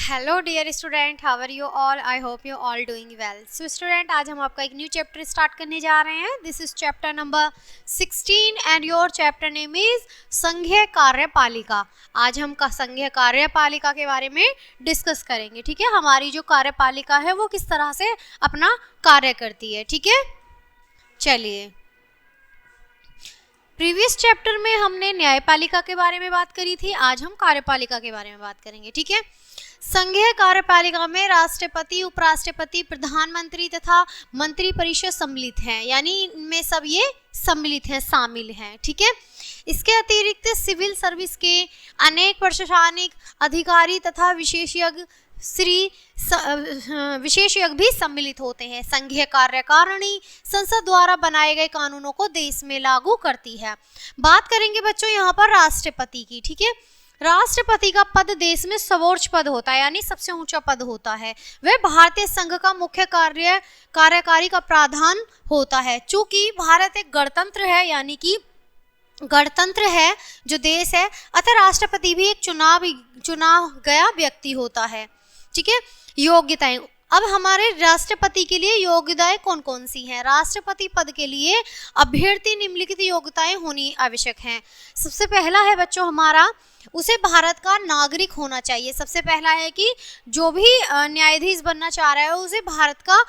Hello dear student, how are you all? I hope you all doing well. So student, आज हम आपका एक new chapter start करने जा रहे हैं। This is chapter number 16 and your chapter name is संघीय कार्यपालिका। आज हम संघीय कार्यपालिका के बारे में डिस्कस करेंगे। ठीक है, हमारी जो कार्यपालिका है वो किस तरह से अपना कार्य करती है। ठीक है, चलिए, प्रीवियस चैप्टर में हमने न्यायपालिका के बारे में बात करी थी, आज हम कार्यपालिका के बारे में बात करेंगे। ठीक है, संघीय कार्यपालिका में राष्ट्रपति, उपराष्ट्रपति, प्रधानमंत्री तथा मंत्री परिषद सम्मिलित हैं, यानी इनमें सब ये सम्मिलित हैं, शामिल हैं। ठीक है, इसके अतिरिक्त सिविल सर्विस के अनेक प्रशासनिक अधिकारी तथा विशेषज्ञ भी सम्मिलित होते हैं। संघीय कार्यकारिणी संसद द्वारा बनाए गए कानूनों को देश में लागू करती है। बात करेंगे बच्चों यहाँ पर राष्ट्रपति की। ठीक है, राष्ट्रपति का पद देश में सर्वोच्च पद होता है, यानी सबसे ऊंचा पद होता है। वह भारतीय संघ का मुख्य कार्यकारी का प्रावधान होता है। चूंकि भारत एक गणतंत्र है, यानी कि गणतंत्र है जो देश है, अतः राष्ट्रपति भी एक चुनाव गया व्यक्ति होता है। ठीक है, योग्यताएं। अब हमारे राष्ट्रपति के लिए योग्यताएं कौन कौन सी हैं? राष्ट्रपति पद के लिए अभ्यर्थी निम्नलिखित योग्यताएं होनी आवश्यक हैं। सबसे पहला है बच्चों हमारा, उसे भारत का नागरिक होना चाहिए। सबसे पहला है कि जो भी न्यायाधीश बनना चाह रहा है उसे भारत का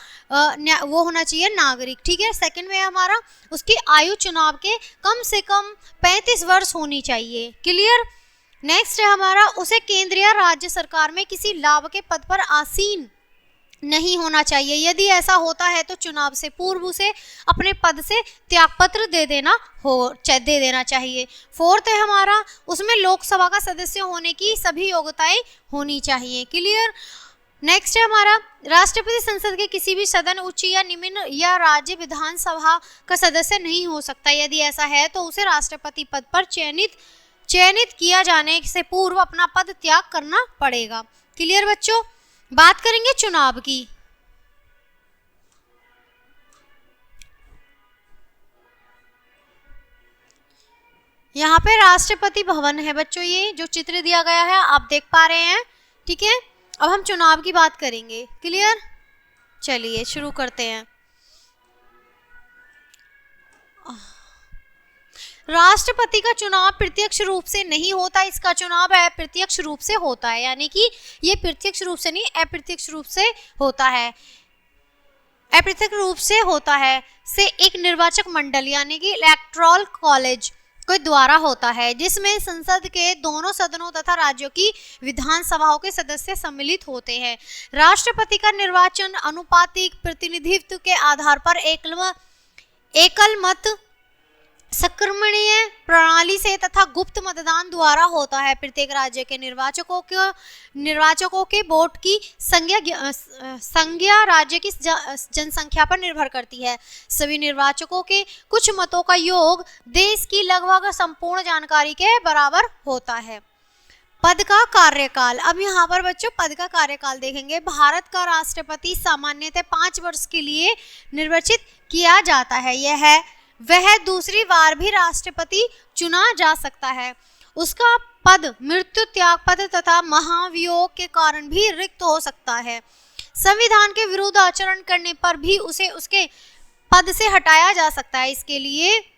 वो होना चाहिए, नागरिक। ठीक है, सेकंड में हमारा, उसकी आयु चुनाव के कम से कम 35 वर्ष होनी चाहिए। क्लियर। नेक्स्ट है हमारा, उसे केंद्र या राज्य सरकार में किसी लाभ के पद पर आसीन नहीं होना चाहिए। यदि ऐसा होता है तो चुनाव से पूर्व उसे अपने पद से त्यागपत्र दे देना चाहिए। फोर्थ है हमारा, उसमें लोकसभा का सदस्य होने की सभी योग्यताएं होनी चाहिए। क्लियर। नेक्स्ट है हमारा, राष्ट्रपति संसद के किसी भी सदन, उच्च या निम्न या राज्य विधानसभा का सदस्य नहीं हो सकता। यदि ऐसा है तो उसे राष्ट्रपति पद पर चयनित किया जाने से पूर्व अपना पद त्याग करना पड़ेगा। क्लियर बच्चों। बात करेंगे चुनाव की। यहाँ पे राष्ट्रपति भवन है बच्चों, ये जो चित्र दिया गया है आप देख पा रहे हैं। ठीक है, अब हम चुनाव की बात करेंगे। क्लियर। चलिए शुरू करते हैं। राष्ट्रपति का चुनाव प्रत्यक्ष रूप से नहीं होता, इसका चुनाव अप्रत्यक्ष रूप से होता है, यानी कि ये प्रत्यक्ष रूप से नहीं, अप्रत्यक्ष रूप से होता है। अप्रत्यक्ष रूप से होता है से एक निर्वाचक मंडल, यानी कि इलेक्टोरल कॉलेज के द्वारा होता है, जिसमें संसद के दोनों सदनों तथा राज्यों की विधानसभाओं के सदस्य सम्मिलित होते हैं। राष्ट्रपति का निर्वाचन अनुपातिक प्रतिनिधित्व के आधार पर एकल मत संक्रमणीय प्रणाली से तथा गुप्त मतदान द्वारा होता है। प्रत्येक राज्य के निर्वाचकों के वोट की संख्या राज्य की जनसंख्या पर निर्भर करती है। सभी निर्वाचकों के कुछ मतों का योग देश की लगभग संपूर्ण जानकारी के बराबर होता है। पद का कार्यकाल। अब यहाँ पर बच्चों पद का कार्यकाल देखेंगे। भारत का राष्ट्रपति सामान्यतः 5 वर्ष के लिए निर्वाचित किया जाता है। वह दूसरी बार भी राष्ट्रपति चुना जा सकता है। उसका पद मृत्यु, त्याग पद तथा महाभियोग के कारण भी रिक्त हो सकता है। संविधान के विरुद्ध आचरण करने पर भी उसे उसके पद से हटाया जा सकता है। इसके लिए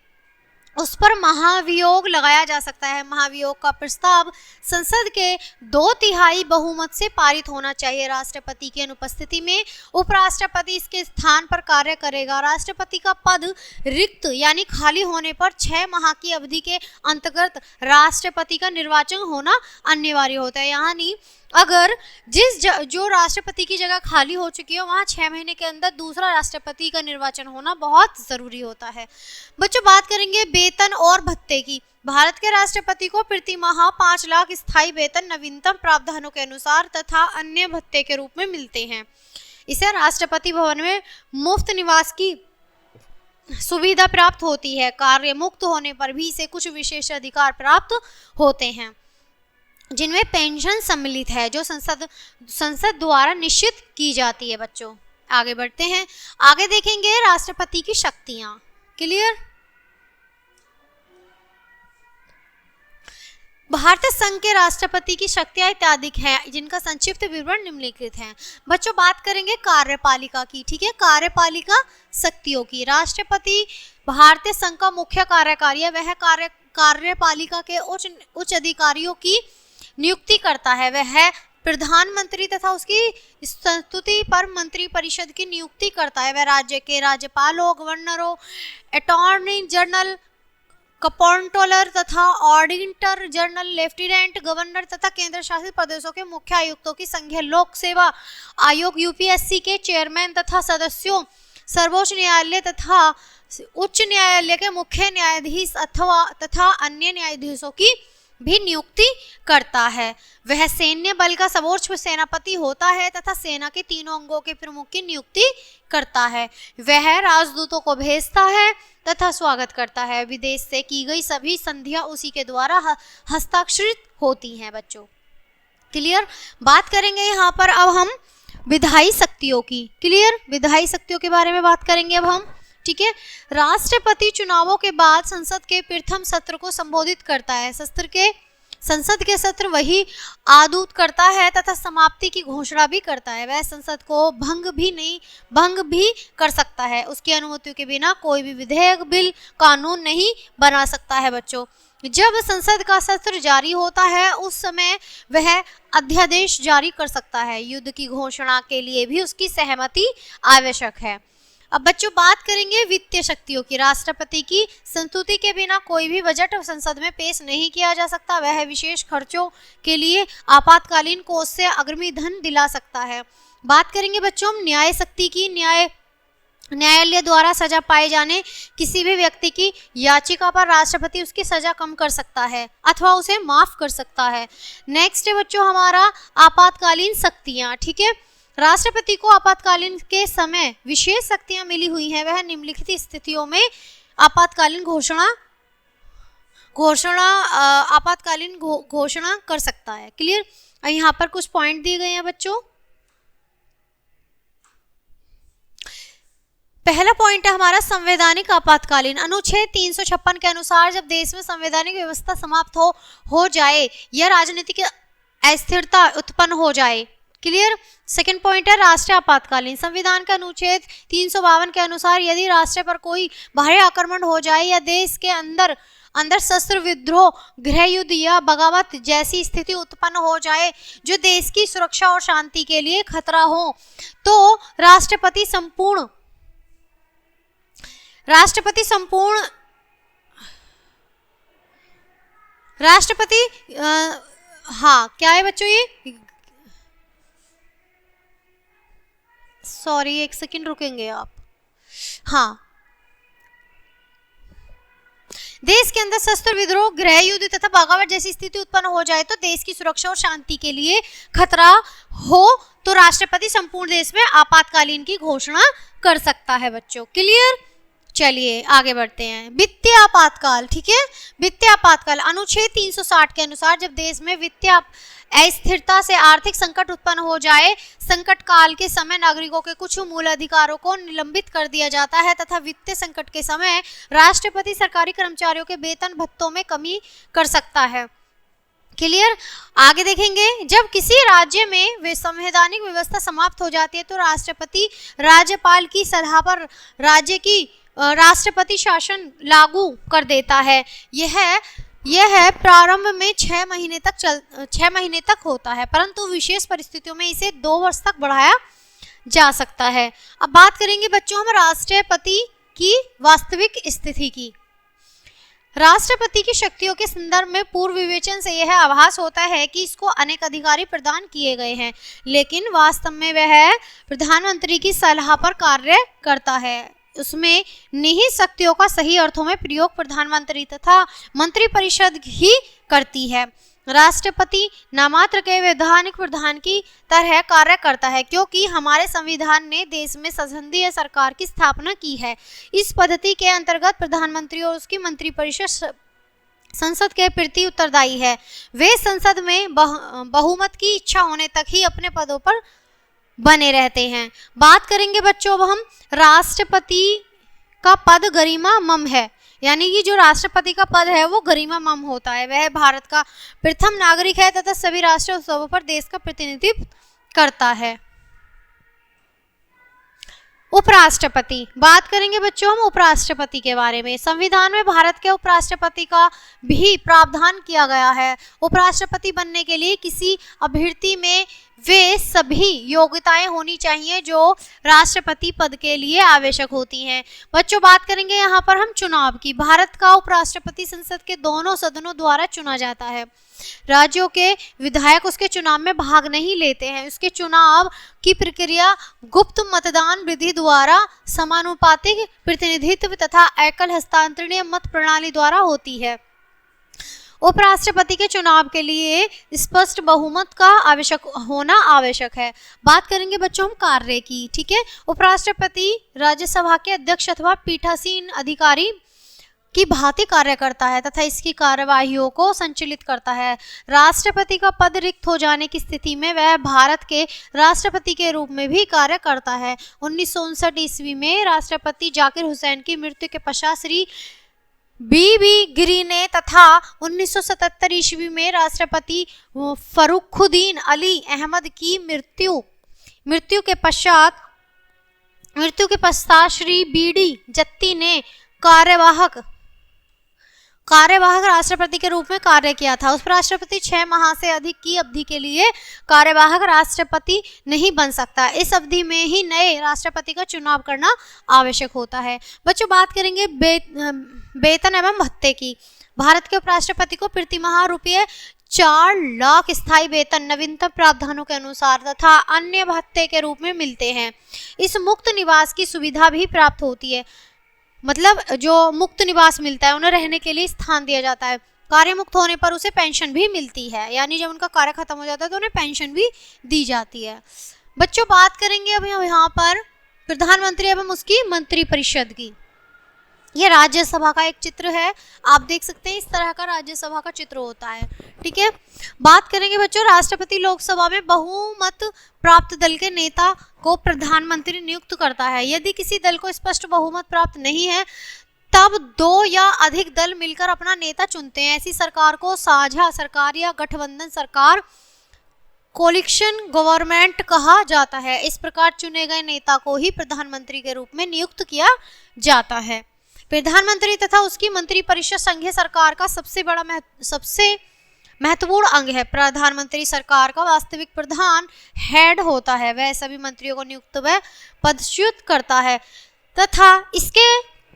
उस पर महाभियोग लगाया जा सकता है। महाभियोग का प्रस्ताव संसद के 2/3 बहुमत से पारित होना चाहिए। राष्ट्रपति की अनुपस्थिति में उपराष्ट्रपति इसके स्थान पर कार्य करेगा। राष्ट्रपति का पद रिक्त यानी खाली होने पर 6 माह की अवधि के अंतर्गत राष्ट्रपति का निर्वाचन होना अनिवार्य होता है। यानी अगर जो राष्ट्रपति की जगह खाली हो चुकी है वहाँ 6 महीने के अंदर दूसरा राष्ट्रपति का निर्वाचन होना बहुत जरूरी होता है। बच्चों बात करेंगे वेतन और भत्ते की। भारत के राष्ट्रपति को प्रति माह 5 लाख स्थायी वेतन नवीनतम प्रावधानों के अनुसार तथा अन्य भत्ते के रूप में मिलते हैं। इसे राष्ट्रपति भवन में मुफ्त निवास की सुविधा प्राप्त होती है। कार्य मुक्त होने पर भी इसे कुछ विशेष अधिकार प्राप्त होते हैं, जिनमें पेंशन सम्मिलित है, जो संसद द्वारा निश्चित की जाती है। बच्चों आगे बढ़ते हैं, आगे देखेंगे राष्ट्रपति की शक्तियां। क्लियर। भारतीय संघ के राष्ट्रपति की शक्तियां इत्यादि हैं, जिनका संक्षिप्त विवरण निम्नलिखित है। बच्चों बात करेंगे कार्यपालिका की, ठीक है, कार्यपालिका शक्तियों की। राष्ट्रपति भारतीय संघ का मुख्य कार्यकारी है, वह कार्यपालिका के उच्च अधिकारियों की नियुक्ति करता है। वह प्रधानमंत्री तथा उसकी संस्तुति पर मंत्री परिषद की नियुक्ति करता है। वह राज्य के राज्यपालों, गवर्नरों, अटॉर्नी जनरल, कंट्रोलर तथा ऑडिटर जनरल, लेफ्टिनेंट गवर्नर तथा केंद्र शासित प्रदेशों के मुख्य आयुक्तों की संघीय लोक सेवा आयोग यूपीएससी के चेयरमैन तथा सदस्यों, सर्वोच्च न्यायालय तथा उच्च न्यायालय के मुख्य न्यायाधीश तथा अन्य न्यायाधीशों की भी नियुक्ति करता है। वह सैन्य बल का सर्वोच्च सेनापति होता है तथा सेना के तीनों अंगों के प्रमुख की नियुक्ति करता है। वह राजदूतों को भेजता है तथा स्वागत करता है। विदेश से की गई सभी संधियां उसी के द्वारा हस्ताक्षरित होती हैं। बच्चों क्लियर। बात करेंगे यहाँ पर अब हम विधायी शक्तियों की। क्लियर, विधायी शक्तियों के बारे में बात करेंगे अब हम, ठीक है। राष्ट्रपति चुनावों के बाद संसद के प्रथम सत्र को संबोधित करता है। संसद के सत्र वही आदूत करता है तथा समाप्ति की घोषणा भी करता है। वह संसद को भंग भी कर सकता है। उसकी अनुमति के बिना कोई भी विधेयक, बिल, कानून नहीं बना सकता है। बच्चों जब संसद का सत्र जारी होता है उस समय वह अध्यादेश जारी कर सकता है। युद्ध की घोषणा के लिए भी उसकी सहमति आवश्यक है। अब बच्चों बात करेंगे वित्तीय शक्तियों की। राष्ट्रपति की संस्तुति के बिना कोई भी बजट संसद में पेश नहीं किया जा सकता। वह विशेष खर्चों के लिए आपातकालीन कोष से अग्रिम धन दिला सकता है। बात करेंगे बच्चों हम न्याय शक्ति की। न्यायालय द्वारा सजा पाए जाने किसी भी व्यक्ति की याचिका पर राष्ट्रपति उसकी सजा कम कर सकता है अथवा उसे माफ कर सकता है। नेक्स्ट है बच्चों हमारा आपातकालीन शक्तियां, ठीक है। राष्ट्रपति को आपातकालीन के समय विशेष शक्तियां मिली हुई हैं। वह निम्नलिखित स्थितियों में आपातकालीन घोषणा कर सकता है। क्लियर। यहाँ पर कुछ पॉइंट दिए गए हैं बच्चों। पहला पॉइंट है हमारा संवैधानिक आपातकालीन। अनुच्छेद 356 के अनुसार जब देश में संवैधानिक व्यवस्था समाप्त हो जाए या राजनीतिक अस्थिरता उत्पन्न हो जाए। क्लियर। सेकंड पॉइंट है राष्ट्रीय आपातकालीन। संविधान के अनुच्छेद 352 के अनुसार यदि राष्ट्र पर कोई बाहरी आक्रमण हो जाए या देश के अंदर शस्त्र विद्रोह, गृह युद्ध या बगावत जैसी स्थिति उत्पन्न हो जाए जो देश की सुरक्षा और शांति के लिए खतरा हो, तो राष्ट्रपति हाँ क्या है बच्चों ये, सॉरी एक सेकंड रुकेंगे आप। हाँ, देश के अंदर शस्त्र विद्रोह, गृह युद्ध तथा बगावत जैसी स्थिति उत्पन्न हो जाए तो देश की सुरक्षा और शांति के लिए खतरा हो तो राष्ट्रपति संपूर्ण देश में आपातकालीन की घोषणा कर सकता है। बच्चों क्लियर। चलिए आगे बढ़ते हैं। वित्तीय आपातकाल, ठीक है। वित्तीय आपातकाल अनुच्छेद 360 के अनुसार जब देश में वित्तीय अस्थिरता से आर्थिक संकट उत्पन्न हो जाए, संकट काल के समय नागरिकों के कुछ मूल अधिकारों को निलंबित कर दिया जाता है तथा वित्तीय संकट के समय राष्ट्रपति सरकारी कर्मचारियों के वेतन भत्तों में कमी कर सकता है। क्लियर। आगे देखेंगे जब किसी राज्य में संवैधानिक व्यवस्था समाप्त हो जाती है तो राष्ट्रपति राज्यपाल की सलाह पर राज्य की राष्ट्रपति शासन लागू कर देता है। यह प्रारंभ में 6 महीने तक होता है, परंतु विशेष परिस्थितियों में इसे 2 वर्ष तक बढ़ाया जा सकता है। अब बात करेंगे बच्चों हम राष्ट्रपति की वास्तविक स्थिति की। राष्ट्रपति की शक्तियों के संदर्भ में पूर्व विवेचन से यह आभास होता है कि इसको अनेक अधिकारी प्रदान किए गए हैं, लेकिन वास्तव में वह प्रधानमंत्री की सलाह पर कार्य करता है। उसमें निहित शक्तियों का सही अर्थों में प्रयोग प्रधानमंत्री तथा मंत्रिपरिषद ही करती है। राष्ट्रपति नामात्र के वैधानिक प्रधान की तरह कार्य करता है क्योंकि हमारे संविधान ने देश में संसदीय सरकार की स्थापना की है। इस पद्धति के अंतर्गत प्रधानमंत्री और उसकी मंत्रिपरिषद संसद के प्रति उत्तरदायी है। वे संसद में बहुमत की इच्छा होने तक ही अपने पदों पर बने रहते हैं। बात करेंगे बच्चों अब हम राष्ट्रपति का पद गरिमामय है। यानी कि जो राष्ट्रपति का पद है वो गरिमामय होता है। वह भारत का प्रथम नागरिक है तथा सभी राष्ट्रीय उत्सवों पर देश का प्रतिनिधित्व करता है। उपराष्ट्रपति, बात करेंगे बच्चों हम उपराष्ट्रपति के बारे में। संविधान में भारत के उपराष्ट्रपति का भी प्रावधान किया गया है। उपराष्ट्रपति बनने के लिए किसी अभ्यर्थी में वे सभी योग्यताएं होनी चाहिए जो राष्ट्रपति पद के लिए आवश्यक होती हैं। बच्चों बात करेंगे यहाँ पर हम चुनाव की। भारत का उपराष्ट्रपति संसद के दोनों सदनों द्वारा चुना जाता है। राज्यों के विधायक उसके चुनाव में भाग नहीं लेते हैं। उसके चुनाव की प्रक्रिया गुप्त मतदान विधि द्वारा, समानुपातिक प्रतिनिधित्व तथा एकल हस्तांतरणीय मत प्रणाली द्वारा होती है। उपराष्ट्रपति के चुनाव के लिए स्पष्ट बहुमत का होना आवश्यक है। बात करेंगे बच्चों हम कार्य की, ठीक है। उपराष्ट्रपति राज्यसभा के अध्यक्ष अथवा पीठासीन अधिकारी की भांति कार्य करता है तथा इसकी कार्यवाहियों को संचालित करता है। राष्ट्रपति का पद रिक्त हो जाने की स्थिति में वह भारत के राष्ट्रपति के रूप में भी कार्य करता है। 1959 ईस्वी में राष्ट्रपति जाकिर हुसैन की मृत्यु के पश्चात श्री बीबी गिरी ने तथा 1977 ईस्वी में राष्ट्रपति फरुखुद्दीन अली अहमद की मृत्यु के पश्चात श्री बीडी जत्ती ने कार्यवाहक राष्ट्रपति के रूप में कार्य किया था। उपराष्ट्रपति 6 माह से अधिक की अवधि के लिए कार्यवाहक राष्ट्रपति नहीं बन सकता। इस अवधि में ही नए राष्ट्रपति का चुनाव करना आवश्यक होता है। बच्चों बात करेंगे वेतन एवं भत्ते की। भारत के उपराष्ट्रपति को प्रति माह रुपये 4 लाख स्थायी वेतन नवीनतम प्रावधानों के अनुसार तथा अन्य भत्ते के रूप में मिलते हैं। इस मुक्त निवास की सुविधा भी प्राप्त होती है। मतलब जो मुक्त निवास मिलता है उन्हें रहने के लिए स्थान दिया जाता है। कार्य मुक्त होने पर उसे पेंशन भी मिलती है, यानी जब उनका कार्य खत्म हो जाता है तो उन्हें पेंशन भी दी जाती है। बच्चों बात करेंगे अब यहाँ पर प्रधानमंत्री एवं उसकी मंत्रिपरिषद की। यह राज्यसभा का एक चित्र है, आप देख सकते हैं इस तरह का राज्यसभा का चित्र होता है, ठीक है। बात करेंगे बच्चों राष्ट्रपति लोकसभा में बहुमत प्राप्त दल के नेता को प्रधानमंत्री नियुक्त करता है। यदि किसी दल को स्पष्ट बहुमत प्राप्त नहीं है तब 2 या अधिक दल मिलकर अपना नेता चुनते हैं। ऐसी सरकार को साझा सरकार या गठबंधन सरकार, कोलिशन गवर्नमेंट कहा जाता है। इस प्रकार चुने गए नेता को ही प्रधानमंत्री के रूप में नियुक्त किया जाता है। प्रधानमंत्री तथा उसकी मंत्रिपरिषद संघीय सरकार का सबसे महत्वपूर्ण अंग है। प्रधानमंत्री सरकार का वास्तविक प्रधान हेड होता है। वह सभी मंत्रियों को नियुक्त व पदच्युत करता है तथा इसके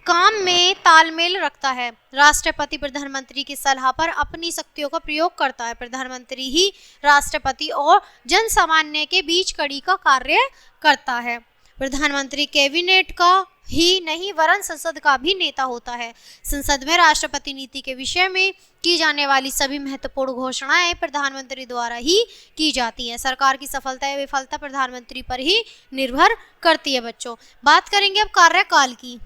काम में तालमेल रखता है। राष्ट्रपति प्रधानमंत्री की सलाह पर अपनी शक्तियों का प्रयोग करता है। प्रधानमंत्री ही राष्ट्रपति और जन सामान्य के बीच कड़ी का कार्य करता है। प्रधानमंत्री कैबिनेट का ही नहीं वरन संसद का भी नेता होता है। संसद में राष्ट्रपति नीति के विषय में की जाने वाली सभी महत्वपूर्ण घोषणाएं प्रधानमंत्री द्वारा ही की जाती हैं। सरकार की सफलता या विफलता प्रधानमंत्री पर ही निर्भर करती है। बच्चों बात करेंगे अब कार्यकाल की।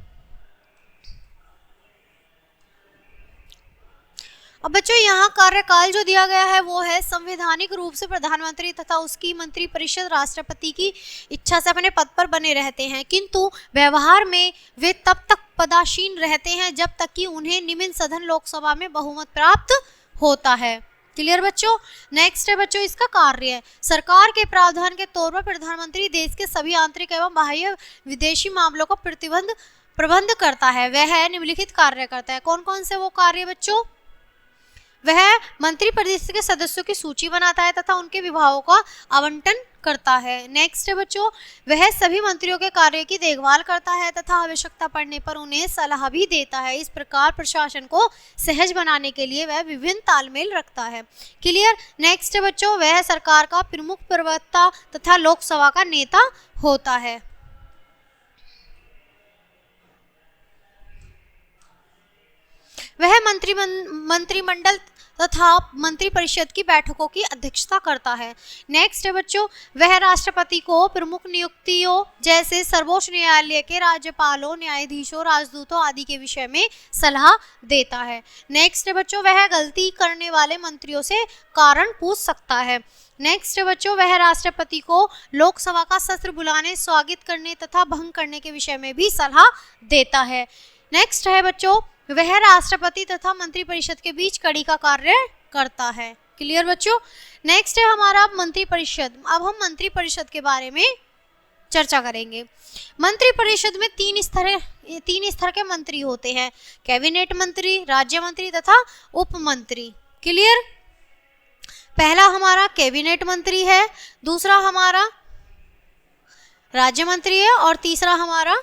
अब बच्चों यहाँ कार्यकाल जो दिया गया है वो है संवैधानिक रूप से प्रधानमंत्री तथा उसकी मंत्रिपरिषद राष्ट्रपति की इच्छा से अपने पद पर बने रहते हैं, किंतु व्यवहार में वे तब तक पदासीन रहते हैं जब तक कि उन्हें निम्न सदन लोकसभा में बहुमत प्राप्त होता है। क्लियर बच्चों। नेक्स्ट है बच्चों इसका कार्य। सरकार के प्रावधान के तौर पर प्रधानमंत्री देश के सभी आंतरिक एवं बाह्य विदेशी मामलों का प्रबंध करता है। वह निम्नलिखित कार्य करता है। कौन कौन से वो कार्य बच्चों? वह मंत्रिपरिषद के सदस्यों की सूची बनाता है तथा उनके विभागों का आवंटन करता है। नेक्स्ट है बच्चों वह सभी मंत्रियों के कार्य की देखभाल करता है तथा आवश्यकता पड़ने पर उन्हें सलाह भी देता है। इस प्रकार प्रशासन को सहज बनाने के लिए वह विभिन्न तालमेल रखता है। क्लियर। नेक्स्ट है बच्चों वह सरकार का प्रमुख प्रवक्ता तथा लोकसभा का नेता होता है। वह मंत्रिमंडल तथा मंत्रिपरिषद की बैठकों की अध्यक्षता करता है। नेक्स्ट है बच्चों वह राष्ट्रपति को प्रमुख नियुक्तियों जैसे सर्वोच्च न्यायालय के राज्यपालों, न्यायाधीशों, राजदूतों आदि के विषय में सलाह देता है। नेक्स्ट है बच्चों वह गलती करने वाले मंत्रियों से कारण पूछ सकता है। नेक्स्ट है बच्चों वह राष्ट्रपति को लोकसभा का सत्र बुलाने, स्वागत करने तथा भंग करने के विषय में भी सलाह देता है। नेक्स्ट है बच्चों वह राष्ट्रपति तथा मंत्रिपरिषद के बीच कड़ी का कार्य करता है। क्लियर बच्चों। नेक्स्ट है हमारा मंत्रिपरिषद। अब हम मंत्रिपरिषद के बारे में चर्चा करेंगे। मंत्रिपरिषद में तीन स्तर के मंत्री होते हैं, कैबिनेट मंत्री, राज्य मंत्री तथा उप मंत्री। क्लियर। पहला हमारा कैबिनेट मंत्री है, दूसरा हमारा राज्य मंत्री है और तीसरा हमारा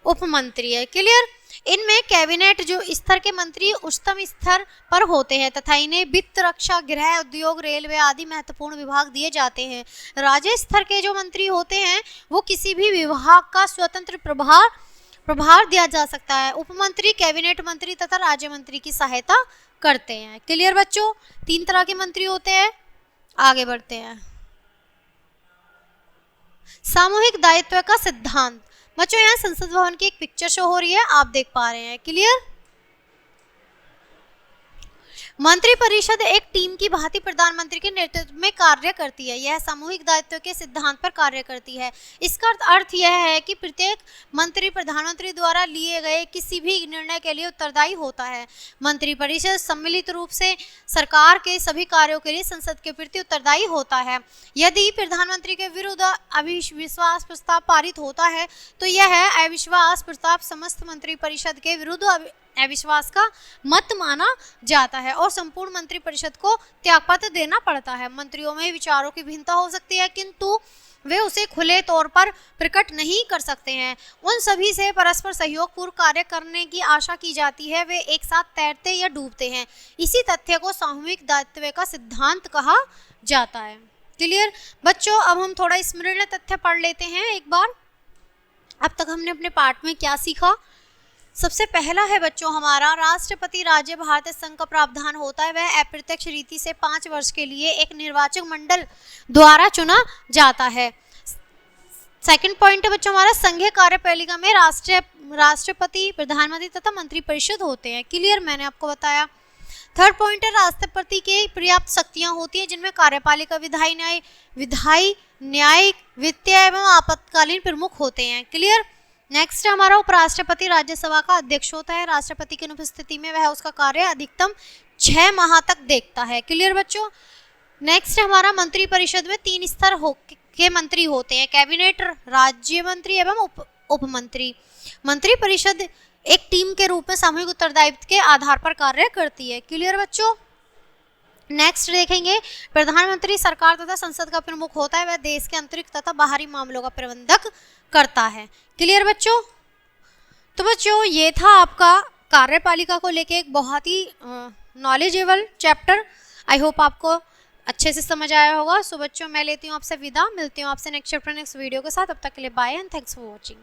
उप मंत्री है। क्लियर। इनमें कैबिनेट जो स्तर के मंत्री उच्चतम स्तर पर होते हैं तथा इन्हें वित्त, रक्षा, गृह, उद्योग, रेलवे आदि महत्वपूर्ण विभाग दिए जाते हैं। राज्य स्तर के जो मंत्री होते हैं वो किसी भी विभाग का स्वतंत्र प्रभार दिया जा सकता है। उप मंत्री कैबिनेट मंत्री तथा राज्य मंत्री की सहायता करते हैं। क्लियर बच्चों। तीन तरह के मंत्री होते हैं। आगे बढ़ते हैं। सामूहिक दायित्व का सिद्धांत। बच्चों यहाँ संसद भवन की एक पिक्चर शो हो रही है, आप देख पा रहे हैं। क्लियर। मंत्रिपरिषद एक टीम की भांति प्रधानमंत्री के नेतृत्व में कार्य करती है। यह सामूहिक दायित्व के सिद्धांत पर कार्य करती है। इसका अर्थ यह है कि प्रत्येक मंत्री प्रधानमंत्री द्वारा लिए गए किसी भी निर्णय के लिए उत्तरदायी होता है। मंत्रिपरिषद सम्मिलित रूप से सरकार के सभी कार्यों के लिए संसद के प्रति उत्तरदायी होता है। यदि प्रधानमंत्री के विरुद्ध अविश्वास प्रस्ताव पारित होता है तो यह अविश्वास प्रस्ताव समस्त मंत्रिपरिषद के विरुद्ध अविश्वास का मत माना जाता है और संपूर्ण मंत्रिपरिषद को त्यागपत्र देना पड़ता है। मंत्रियों में विचारों की भिन्नता हो सकती है किंतु वे उसे खुले तौर पर प्रकट नहीं कर सकते हैं। उन सभी से परस्पर सहयोग पूर्व कार्य करने की आशा की जाती है। वे एक साथ तैरते या डूबते हैं। इसी तथ्य को सामूहिक दायित्व का सिद्धांत कहा जाता है। क्लियर बच्चों। अब हम थोड़ा स्मरणीय तथ्य पढ़ लेते हैं एक बार। अब तक हमने अपने पाठ में क्या सीखा। सबसे पहला है बच्चों हमारा राष्ट्रपति राज्य भारतीय संघ का प्रावधान होता है। वह अप्रत्यक्ष रीति से 5 वर्ष के लिए एक निर्वाचक मंडल द्वारा चुना जाता है। सेकंड पॉइंट है बच्चों हमारा संघीय कार्यपालिका में राष्ट्रपति, प्रधानमंत्री तथा मंत्रिपरिषद होते हैं। क्लियर। मैंने आपको बताया। थर्ड पॉइंट है राष्ट्रपति के पर्याप्त शक्तियां होती हैं जिनमें कार्यपालिका, विधायी, न्यायिक, वित्तीय एवं आपातकालीन प्रमुख होते हैं। क्लियर। नेक्स्ट हमारा उपराष्ट्रपति राज्यसभा का अध्यक्ष होता है। राष्ट्रपति की अनुपस्थिति में वह उसका कार्य अधिकतम 6 माह तक देखता है। क्लियर बच्चों। नेक्स्ट हमारा मंत्रिपरिषद में 3 स्तर के मंत्री होते हैं, कैबिनेट, राज्य मंत्री एवं उप मंत्री। मंत्रिपरिषद एक टीम के रूप में सामूहिक उत्तरदायित्व के आधार पर कार्य करती है। क्लियर बच्चों। नेक्स्ट देखेंगे प्रधानमंत्री सरकार तथा संसद का प्रमुख होता है। वह देश के आंतरिक तथा बाहरी मामलों का प्रबंधक करता है। क्लियर बच्चों। तो बच्चों ये था आपका कार्यपालिका को लेके एक बहुत ही नॉलेजेबल चैप्टर। आई होप आपको अच्छे से समझ आया होगा। सो बच्चों मैं लेती हूँ आपसे विदा। मिलती हूँ आपसे नेक्स्ट चैप्टर नेक्स्ट वीडियो के साथ। तब तक के लिए bye and thanks for watching.